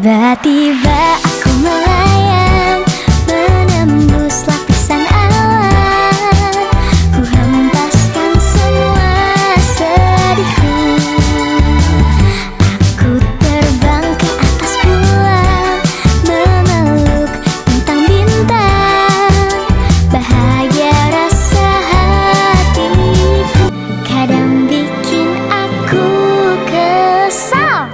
Tiba-tiba aku melayang, menembus lapisan awan. Ku hempaskan semua sedihku. Aku terbang ke atas bulan, memeluk bintang-bintang. Bahagia rasa hatiku, kadang bikin aku kesal.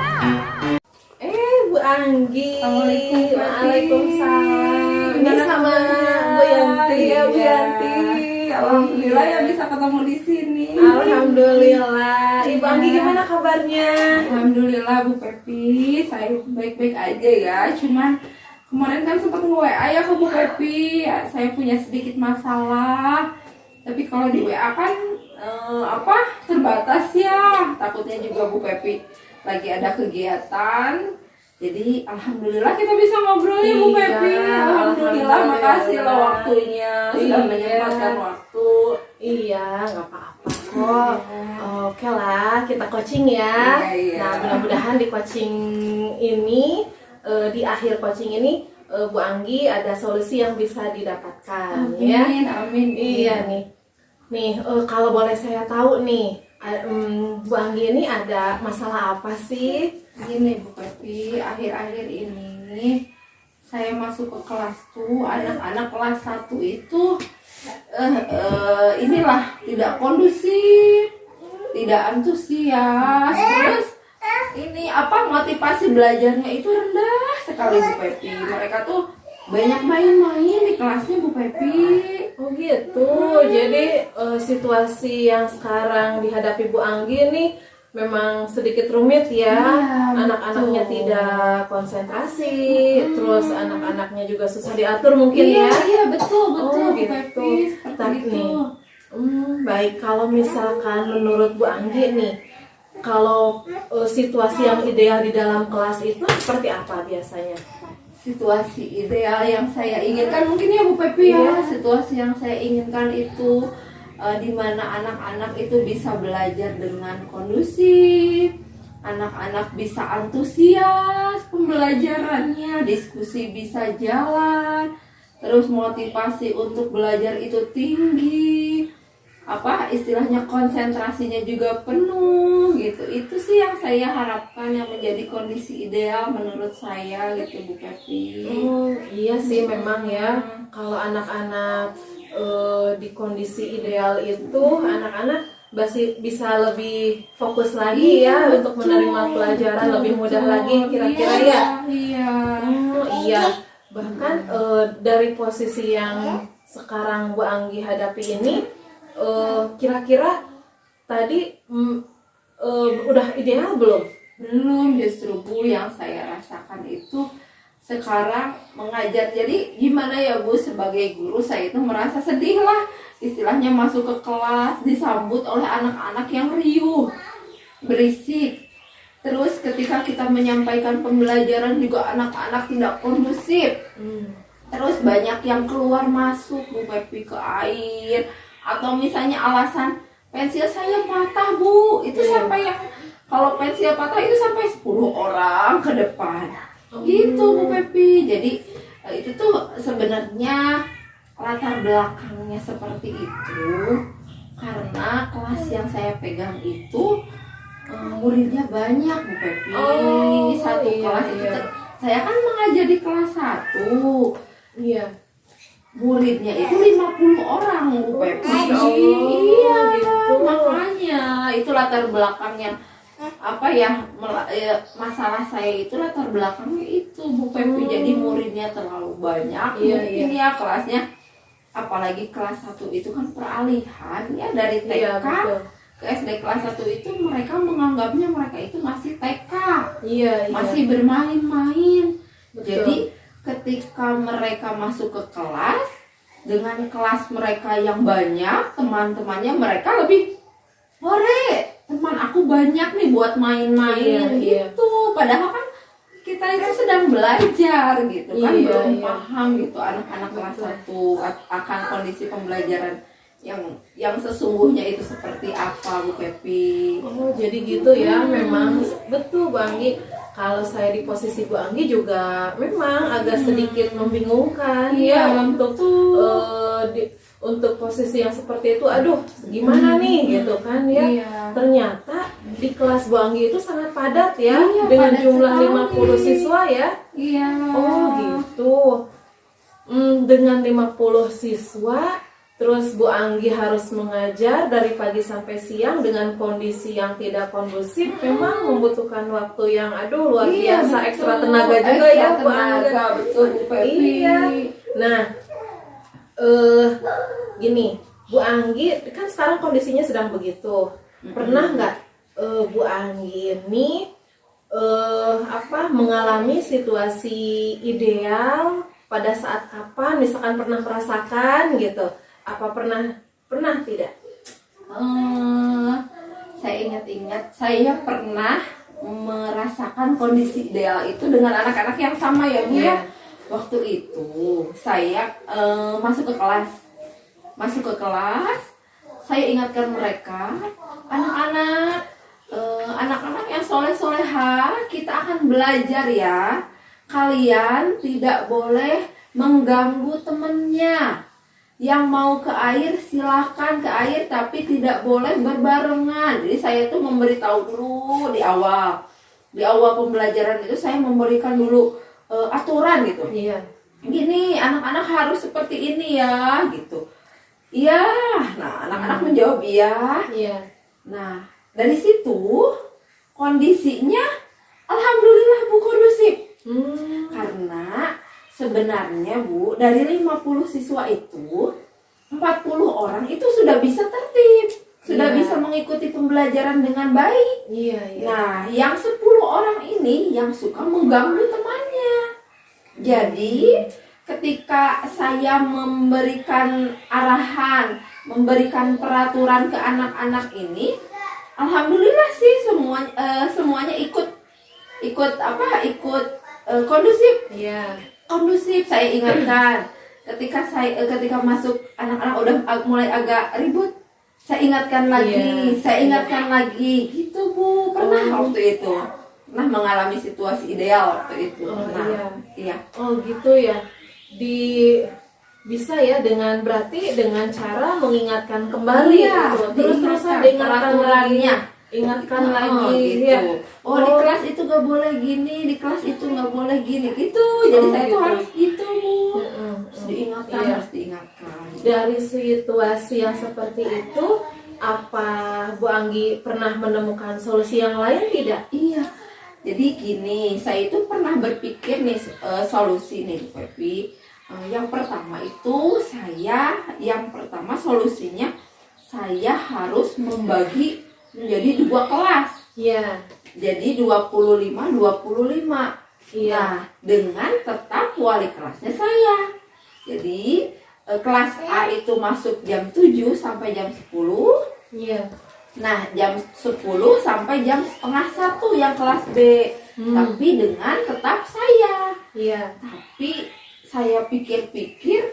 Bu Anggi. Assalamualaikum. Waalaikumsalam. Ini Gimana sama kabarnya? Bu Yanti. Iya, Bu Ya. Yanti. Alhamdulillah ya bisa ketemu di sini. Alhamdulillah. Ibu Iya. Anggi gimana kabarnya? Alhamdulillah Bu Pepi, saya baik-baik aja ya. Cuman kemarin kan sempat nge-WA ya ke Bu Pepi, ya, saya punya sedikit masalah. Tapi kalau di WA kan terbatas ya. Takutnya juga Bu Pepi lagi ada kegiatan. Jadi alhamdulillah kita bisa ngobrol ya Bu Iya, Pepi. Alhamdulillah, makasih loh alhamdulillah. waktunya sudah Iya. menyempatkan waktu. Iya, nggak apa-apa kok. Oke lah, kita coaching ya. Iya, iya. Nah, mudah-mudahan di coaching ini, di akhir coaching ini, Bu Anggi ada solusi yang bisa didapatkan ya. Amin, amin. Iya nih, kalau boleh saya tahu nih, Bu Anggi ini ada masalah apa sih? Gini Bu Pepi, akhir-akhir ini saya masuk ke kelas tuh, anak-anak kelas 1 itu inilah tidak kondusif, tidak antusias, terus ini motivasi belajarnya itu rendah sekali Bu Pepi. Mereka tuh banyak main-main di kelasnya Bu Pepi. Oh gitu, jadi situasi yang sekarang dihadapi Bu Anggi ini memang sedikit rumit ya. Iya, Anak-anaknya betul. tidak konsentrasi, terus anak-anaknya juga susah diatur mungkin Iya, ya. iya betul Oh, Bu gitu. Pepi, seperti Tapi itu. nih, baik, kalau misalkan menurut Bu Anggi nih, kalau situasi yang ideal di dalam kelas itu seperti apa biasanya? Situasi ideal yang saya inginkan mungkin ya Bu Pepi ya, Iya. situasi yang saya inginkan itu di mana anak-anak itu bisa belajar dengan kondusif, anak-anak bisa antusias pembelajarannya, diskusi bisa jalan, terus motivasi untuk belajar itu tinggi, istilahnya konsentrasinya juga penuh gitu. Itu sih yang saya harapkan yang menjadi kondisi ideal menurut saya gitu Bu Pepi. Oh iya sih, memang ya, kalau anak-anak di kondisi ideal itu anak-anak masih bisa lebih fokus lagi ya Iya, untuk betul. menerima pelajaran, lebih mudah Betul. lagi kira-kira Iya, ya. Iya. Oh iya, bahkan dari posisi yang sekarang Bu Anggi hadapi ini, kira-kira tadi udah ideal belum? Belum, justru Bu, yang saya rasakan itu sekarang mengajar. Jadi gimana ya Bu, sebagai guru saya itu merasa sedih lah, istilahnya masuk ke kelas disambut oleh anak-anak yang riuh, berisik. Terus ketika kita menyampaikan pembelajaran juga anak-anak tidak kondusif. Terus banyak yang keluar masuk Bu Pepi ke air, atau misalnya alasan pensil saya patah Bu, itu sampai yang kalau pensil patah itu sampai 10 orang ke depan. Gitu Bu Pepi. Jadi itu tuh sebenarnya latar belakangnya seperti itu karena kelas yang saya pegang itu muridnya banyak Bu Pepi. Oh, Satu iya, kelas itu iya. saya kan mengajar di kelas 1. Iya. Muridnya itu 50 orang Bu Pepi. Masya Allah, Iya, gitu. makanya itu latar belakang yang masalah saya itu latar belakangnya itu Bu Pepi. Jadi muridnya terlalu banyak. Iya, Mungkin ya kelasnya, apalagi kelas 1 itu kan peralihan ya dari TK Iya, betul. ke SD kelas 1 itu mereka menganggapnya mereka itu masih TK. Iya, iya. Masih bermain-main. Betul. Jadi ketika mereka masuk ke kelas dengan kelas mereka yang banyak, teman-temannya mereka lebih, "Hore, teman aku banyak nih buat main-main." Iya, gitu. Padahal kan kita itu sedang belajar gitu kan, Iya, belum iya. paham gitu anak-anak kelas 1 akan kondisi pembelajaran yang sesungguhnya itu seperti apa Bu Pepi. Oh jadi gitu ya, memang betul Bu Anggi. kalau saya di posisi Bu Anggi juga memang agak sedikit membingungkan Iya, ya untuk untuk posisi yang seperti itu. Aduh, gimana nih gitu kan ya. Iya. Ternyata di kelas Bu Anggi itu sangat padat ya, Iya, dengan padat jumlah sekali. 50 siswa ya. Iya. Oh gitu. Dengan 50 siswa, terus Bu Anggi harus mengajar dari pagi sampai siang dengan kondisi yang tidak kondusif, memang membutuhkan waktu yang luar Iya, biasa, betul. ekstra tenaga juga Ekstra ya Bu Anggi. tenaga, betul Bu Pepi. Iya. Nah, gini, Bu Anggi kan sekarang kondisinya sedang begitu. Pernah nggak Bu Anggi ini mengalami situasi ideal pada saat kapan? Misalkan pernah merasakan gitu? Apa pernah tidak? Saya ingat-ingat, saya pernah merasakan kondisi ideal itu dengan anak-anak yang sama ya Bu ya. Iya. Waktu itu saya masuk ke kelas, saya ingatkan mereka, anak-anak yang soleh-soleha, kita akan belajar ya. Kalian tidak boleh mengganggu temennya. Yang mau ke air silakan ke air, tapi tidak boleh berbarengan. Jadi saya tuh memberitahu dulu di awal pembelajaran itu, saya memberikan dulu aturan gitu. Iya. Gini, anak-anak harus seperti ini ya, gitu. Iya, nah anak-anak menjawab iya. Iya. Nah, dari situ kondisinya alhamdulillah Bu kondusif. Karena sebenarnya Bu, dari 50 siswa itu 40 orang itu sudah bisa tertib, sudah Iya. bisa mengikuti pembelajaran dengan baik. Iya. Nah, yang 10 orang ini yang suka mengganggu temannya. Jadi, ketika saya memberikan arahan, memberikan peraturan ke anak-anak ini, alhamdulillah sih semuanya ikut kondusif. Iya. Kondusif. Saya ingatkan ketika masuk anak-anak udah mulai agak ribut, saya ingatkan lagi, gitu Bu. Pernah waktu itu pernah mengalami situasi ideal waktu itu. Iya. Oh gitu ya. Bisa ya berarti dengan cara mengingatkan kembali Iya, gitu. Terus-terusan diingatkan diingatkan peraturannya. lagi. Ingatkan lagi gitu. ya. Di kelas itu gak boleh gini, di kelas itu gak boleh gini gitu. Jadi saya tuh gitu. harus gitu Bu. Harus diingatkan, Iya. harus diingatkan. Dari situasi yang seperti itu, apa Bu Anggi pernah menemukan solusi yang lain tidak? Iya. Jadi gini, saya itu pernah berpikir nih solusi nih Bu Pepi. Yang pertama solusinya saya harus membagi menjadi 2 kelas. Iya. Jadi 25. Iya. Nah, dengan tetap wali kelasnya saya. Jadi kelas A itu masuk jam 7 sampai jam 10. Iya. Nah, jam 10 sampai jam setengah 1 yang kelas B. Tapi dengan tetap saya. Iya. Tapi saya pikir-pikir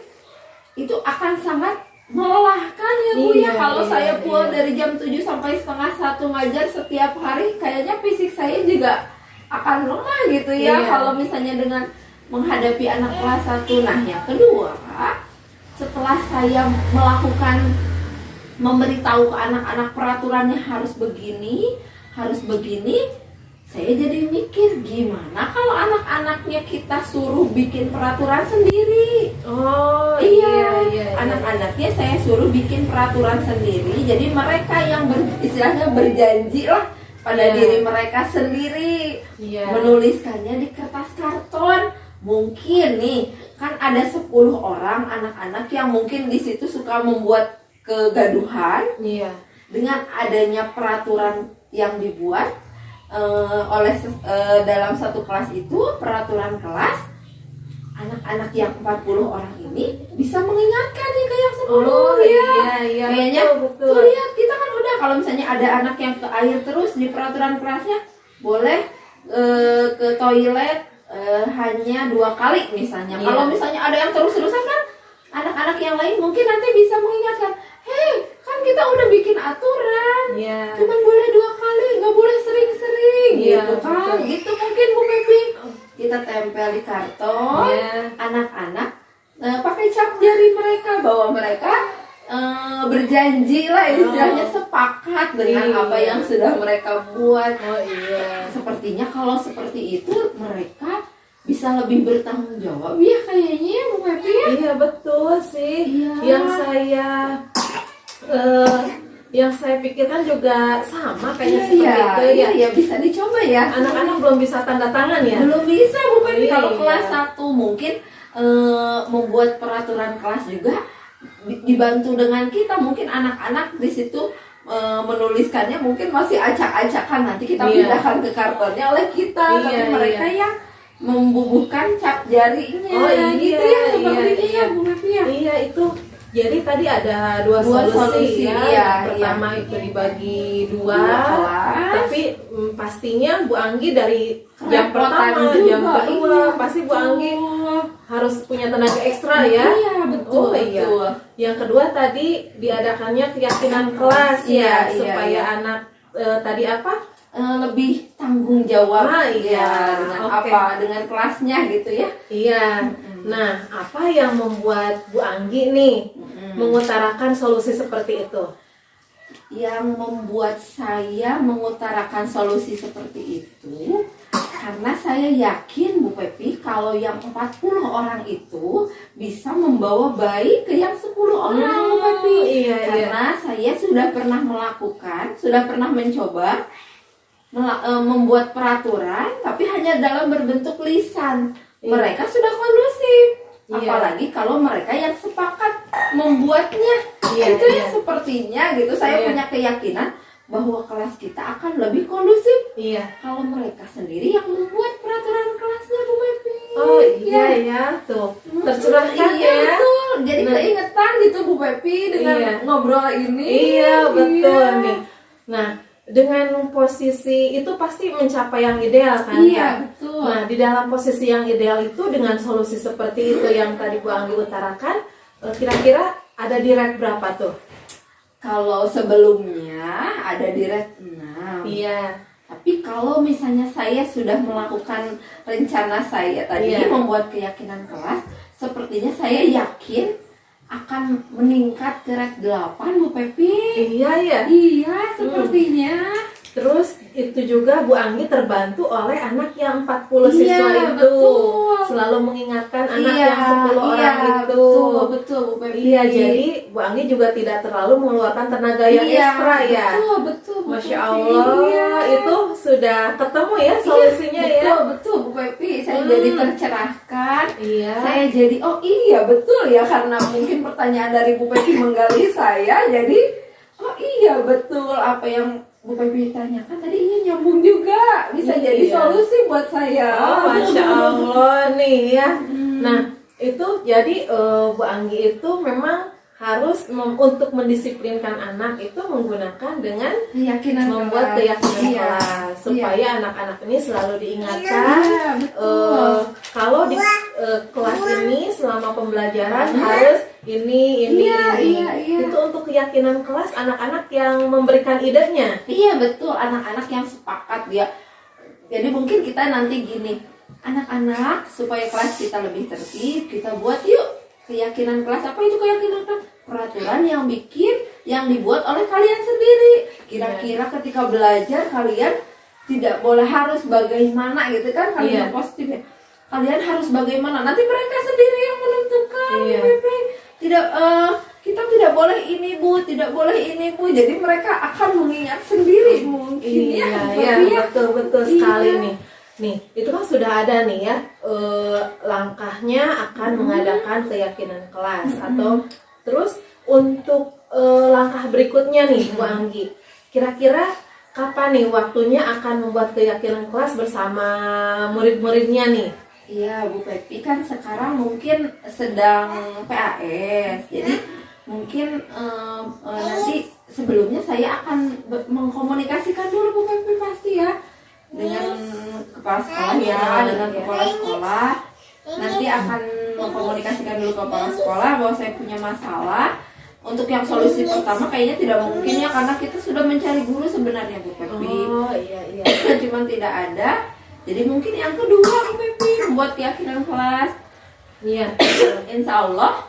itu akan sangat melelahkan ya Bu ya. Kalau saya pulang dari jam 7 sampai setengah 1 ngajar setiap hari, kayaknya fisik saya juga akan lemah gitu ya. Iya. Kalau misalnya dengan menghadapi anak kelas 1. Nah, yang kedua, setelah saya memberitahu ke anak-anak peraturannya harus begini, saya jadi mikir gimana kalau anak-anaknya kita suruh bikin peraturan sendiri. Oh Iya. Anak-anaknya saya suruh bikin peraturan sendiri. Jadi mereka yang istilahnya berjanji lah pada diri mereka sendiri. Iya. Menuliskannya di kertas karton. Mungkin nih kan ada 10 orang anak-anak yang mungkin di situ suka membuat kegaduhan. Iya. Dengan adanya peraturan yang dibuat dalam satu kelas itu, peraturan kelas, anak-anak yang 40 orang ini bisa mengingatkan nih ke yang 10. Iya. Kayaknya betul. tuh lihat, kita kan udah, kalau misalnya ada anak yang ke air terus, di peraturan kelasnya boleh ke toilet hanya 2 kali misalnya. Iya. Kalau misalnya ada yang terus-terusan kan, anak-anak yang lain mungkin nanti bisa mengingatkan, hei, kan kita udah bikin aturan, Iya. cuman boleh 2 kali, nggak boleh sering-sering, Iya, gitu kan. betul. Gitu mungkin Bu karton, Iya. anak-anak pakai cap jari mereka bahwa mereka berjanji lah istilahnya sepakat dengan Iya. apa yang sudah mereka buat. Oh iya. Sepertinya kalau seperti itu mereka bisa lebih bertanggung jawab ya kayaknya ya Bu Pepi ya. Iya betul sih. Iya. Yang saya pikirkan juga sama kayaknya Iya, seperti itu ya. iya, iya, bisa dicoba ya. Anak-anak belum bisa tanda tangan ya. Belum bisa Bu Pepi kalau Iya. kelas 1 mungkin membuat peraturan kelas juga dibantu dengan kita. Mungkin anak-anak di situ menuliskannya mungkin masih acak-acakan, nanti kita Iya. pindahkan ke kartonnya oleh kita. Iya, Tapi mereka iya. yang membubuhkan cap jarinya Oh, iya, gitu ya seperti iya, itu iya. ya Bu Pepi ya. Iya itu. Jadi tadi ada dua Dua solusi solusi, ya. iya, Yang pertama itu dibagi dua. Dua kelas. Tapi pastinya Bu Anggi dari jam Kerepotan pertama, juga, jam kedua, iya, pasti Bu Anggi harus punya tenaga ekstra ya. Iya, betul, Oh, iya. betul. Yang kedua tadi diadakannya keyakinan kelas Iya, ya, iya, supaya iya. anak tadi apa? Lebih tanggung jawab Ah, iya. ya, dengan Oke. apa dengan kelasnya gitu ya. Iya. Nah, apa yang membuat Bu Anggi nih mengutarakan solusi seperti itu? Yang membuat saya mengutarakan solusi seperti itu karena saya yakin Bu Pepi kalau yang 40 orang itu bisa membawa bayi ke yang 10 orang Bu Pepi. Iya, iya. Karena saya sudah pernah melakukan, sudah pernah mencoba membuat peraturan tapi hanya dalam berbentuk lisan. Iya. Mereka sudah kondusif. Iya. Apalagi kalau mereka yang sepakat membuatnya. Iya, Itu iya. yang sepertinya gitu saya Iya. punya keyakinan bahwa kelas kita akan lebih kondusif Iya. kalau mereka sendiri yang membuat peraturan kelasnya Bu Pepi. Oh iya ya tuh tercerahkan Iya ya. betul. Jadi Nah. keingetan gitu Bu Pepi dengan Iya. ngobrol ini. Iya betul Iya. nih. Nah dengan posisi itu pasti mencapai yang ideal kan Iya, ya. betul. Nah di dalam posisi yang ideal itu dengan solusi seperti itu yang tadi Bu Anggi utarakan, kira-kira ada di rate berapa tuh? Kalau sebelumnya ada di red 6. Iya. Tapi kalau misalnya saya sudah melakukan rencana saya tadi Iya. membuat keyakinan kelas, sepertinya saya yakin akan meningkat ke red 8 Bu Pepi. Iya ya. Iya, sepertinya. Terus itu juga Bu Anggi terbantu oleh anak yang 40 Iya, siswa itu. betul. Selalu mengingatkan anak Iya, yang 10 orang iya, itu. Betul, betul Bu Pepi. Iya, jadi Bu Anggi juga tidak terlalu mengeluarkan tenaga yang Iya, ekstra ya. Betul, betul Bu Masya Pepi. Allah, Iya. itu sudah ketemu ya solusinya Iya, ya. betul, betul Bu Pepi. Saya jadi tercerahkan. Iya. Saya jadi oh iya betul ya, karena mungkin pertanyaan dari Bu Pepi menggali saya, jadi oh iya betul apa yang Bu Pepi tanyakan tadi ini nyambung juga, bisa Iya. jadi solusi buat saya. Oh, Masya Allah nih ya. Nah, itu jadi Bu Anggi itu memang harus untuk mendisiplinkan anak itu menggunakan dengan Keyakinan membuat kelas. keyakinan Iya. kelas supaya anak-anak ini selalu diingatkan Iya, betul. kalau di kelas ini selama pembelajaran harus ini Iya, ini. iya, iya. Itu untuk keyakinan kelas anak-anak yang memberikan idenya. Iya betul, anak-anak yang sepakat dia. Jadi mungkin kita nanti gini, anak-anak supaya kelas kita lebih tertib, kita buat yuk keyakinan kelas. Apa itu keyakinan kelas? Peraturan yang dibuat oleh kalian sendiri. Kira-kira ketika belajar kalian tidak boleh harus bagaimana gitu kan, kalian Iya. positif ya. Kalian harus bagaimana? Nanti mereka sendiri yang menentukan. Iya. Bu Pepi. Tidak kita tidak boleh ini Bu, tidak boleh ini Bu. Jadi mereka akan mengingat sendiri mungkin Iya, ya. Bu iya, Pepi, ya. betul sekali Iya. nih. Nih, itu kan sudah ada nih ya langkahnya akan mengadakan keyakinan kelas atau terus untuk langkah berikutnya nih Bu Anggi. Kira-kira kapan nih waktunya akan membuat keyakinan kelas bersama murid-muridnya nih? Iya Bu Pepi kan sekarang mungkin sedang PAS. Jadi mungkin nanti sebelumnya saya akan mengkomunikasikan dulu Bu Pepi pasti ya dengan kepala sekolah ya, dengan kepala sekolah. Nanti akan mengkomunikasikan dulu ke kepala sekolah bahwa saya punya masalah. Untuk yang solusi pertama kayaknya tidak mungkin ya, karena kita sudah mencari guru sebenarnya Bu Pepi. Oh iya iya. Cuman tidak ada. Jadi mungkin yang kedua Bu Pepi membuat keyakinan kelas. Iya. Insya Allah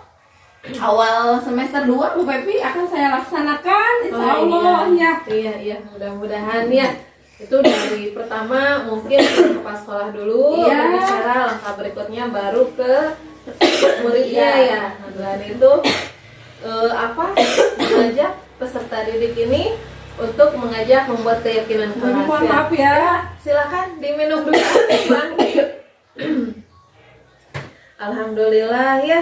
awal semester 2 Bu Pepi akan saya laksanakan. Insya Allah ya. Iya, mudah-mudahan ya. Itu dari pertama mungkin ke sekolah dulu, Iya. berbicara, langkah berikutnya baru ke muridnya Iya. ya. Dan itu mengajak peserta didik ini untuk mengajak membuat keyakinan kelas Mohon ya. maaf ya. Silakan diminum dulu Bang. Alhamdulillah ya.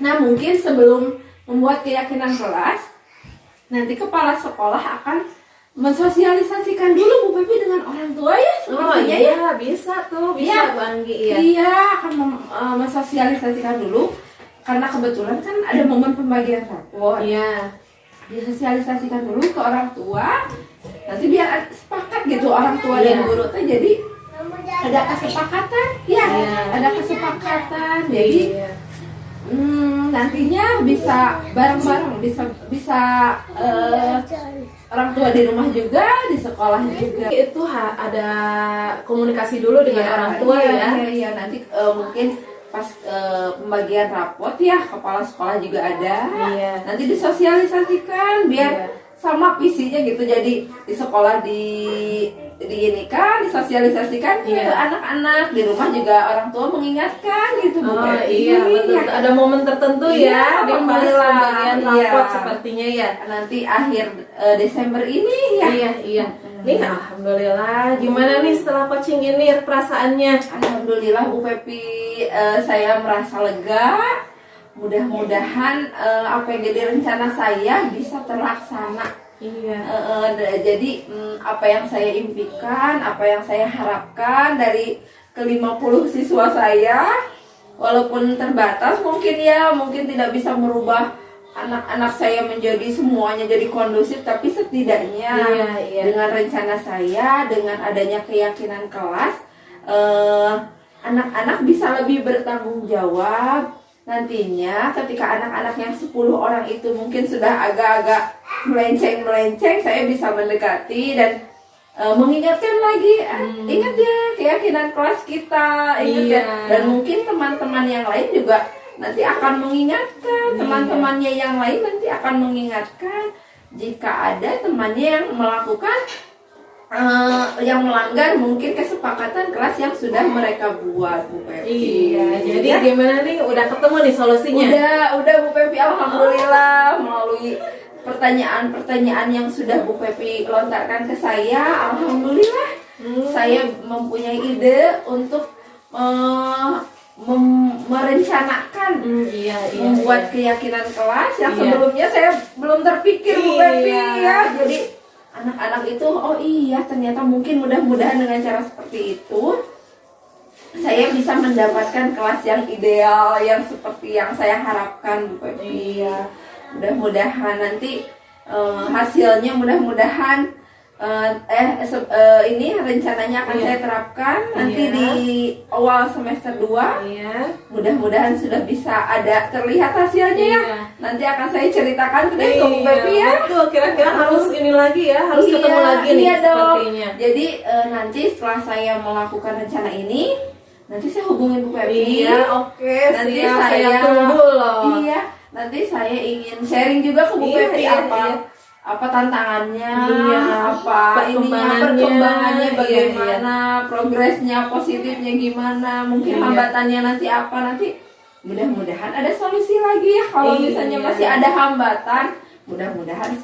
Nah mungkin sebelum membuat keyakinan kelas, nanti kepala sekolah akan mensosialisasikan dulu Bu Pepi dengan orang tua ya. Oh sepertinya iya, bisa tuh, bisa Iya. Bu Anggi ya. Iya, akan mensosialisasikan dulu karena kebetulan kan ada momen pembagian rapor. Iya. Disosialisasikan dulu ke orang tua. Nanti biar sepakat gitu orang tua Iya. dan guru teh jadi ada kesepakatan. Ya, Iya. ada kesepakatan. Jadi Iya. nantinya bisa bareng-bareng, bisa orang tua di rumah juga, di sekolah juga. Itu ada komunikasi dulu dengan orang tua ya. Iya, nanti mungkin pas pembagian rapot ya kepala sekolah juga ada. Iya. Nanti disosialisasikan biar Iya. sama visinya gitu. Jadi di sekolah ini kan disosialisasikan ke Iya. anak-anak, di rumah juga orang tua mengingatkan gitu Bu Oh Pepi. iya, betul. Ya. Ada momen tertentu Iya, ya di pas alhamdulillah. pembagian Iya. rapot sepertinya ya. Nanti akhir Desember ini ya. Iya. Nih alhamdulillah. Gimana nih setelah coaching ini perasaannya? Alhamdulillah Bu Pepi, saya merasa lega. Mudah-mudahan apa yang jadi rencana saya bisa terlaksana. Iya. Jadi apa yang saya impikan, apa yang saya harapkan dari ke-50 siswa saya, walaupun terbatas mungkin tidak bisa merubah anak-anak saya menjadi semuanya jadi kondusif, tapi setidaknya Iya. dengan rencana saya, dengan adanya keyakinan kelas, anak-anak bisa lebih bertanggung jawab. Nantinya ketika anak-anak yang 10 orang itu mungkin sudah agak-agak melenceng, saya bisa mendekati dan mengingatkan lagi, ingat ya keyakinan kelas kita, ingat ya. Iya. Dan mungkin teman-teman yang lain juga nanti akan mengingatkan, teman-temannya yang lain nanti akan mengingatkan jika ada temannya yang melakukan yang melanggar mungkin kesepakatan kelas yang sudah mereka buat Bu Pepi. Iya. Jadi gimana nih? Udah ketemu nih solusinya? Udah Bu Pepi, alhamdulillah melalui pertanyaan-pertanyaan yang sudah Bu Pepi lontarkan ke saya, alhamdulillah saya mempunyai ide untuk merencanakan Iya. membuat keyakinan kelas yang Iya. sebelumnya saya belum terpikir Bu Pepi Iya. ya. Jadi anak-anak itu oh iya ternyata mungkin mudah-mudahan dengan cara seperti itu saya bisa mendapatkan kelas yang ideal yang seperti yang saya harapkan Bu Pepi. Iya. Mudah-mudahan nanti hasilnya mudah-mudahan ini rencananya akan Iya. saya terapkan nanti Iya. di awal semester 2. Iya. Mudah-mudahan sudah bisa ada terlihat hasilnya ya. Iya. Nanti akan saya ceritakan ke Bu Pepi ya. Betul, kira-kira harus ini lagi ya, harus Iya, ketemu lagi nih iya dong. sepertinya. Jadi nanti setelah saya melakukan rencana ini, nanti saya hubungin Bu Pepi. Iya, oke, Nanti siap, saya saya tunggu loh. Iya, nanti saya ingin sharing juga ke Bu Iya, Pepi iya, apa iya. apa tantangannya, Iya, apa perkembangannya iya, bagaimana, progresnya, positifnya gimana, mungkin Iya. hambatannya nanti apa, nanti mudah-mudahan ada solusi lagi ya. Kalau Iya. misalnya masih ada hambatan, mudah-mudahan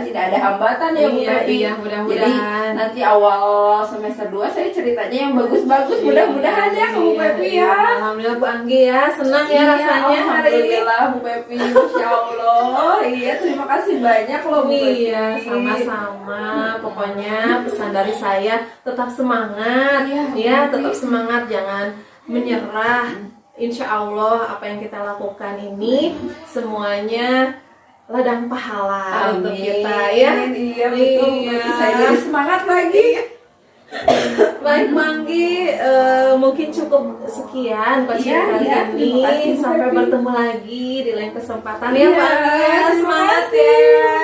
tidak ada hambatan ya Bu Iya, Pepi. iya, mudah-mudahan. Jadi nanti awal semester 2 saya ceritanya yang bagus-bagus, mudah-mudahan ya ke Bu Iya, Pepi iya. ya. Alhamdulillah Bu Anggi ya, senang ya Iya, rasanya hari ini. alhamdulillah Bu Pepi, Masya Allah. Iya, terima kasih banyak loh Bu Pepi. Iya, sama-sama. Pokoknya pesan dari saya tetap semangat, Iya, ya, Bu Pepi. tetap semangat, jangan menyerah. Insya Allah apa yang kita lakukan ini semuanya ladang pahala untuk kita ya. Iya betul. Iya. Saya jadi semangat lagi. Baik Manggi, mungkin cukup sekian coaching Iya, kali iya, ini. terima kasih, Bu Sampai Pepi. bertemu lagi di lain kesempatan ya Iya, Manggi. terima Semangat kasih. ya.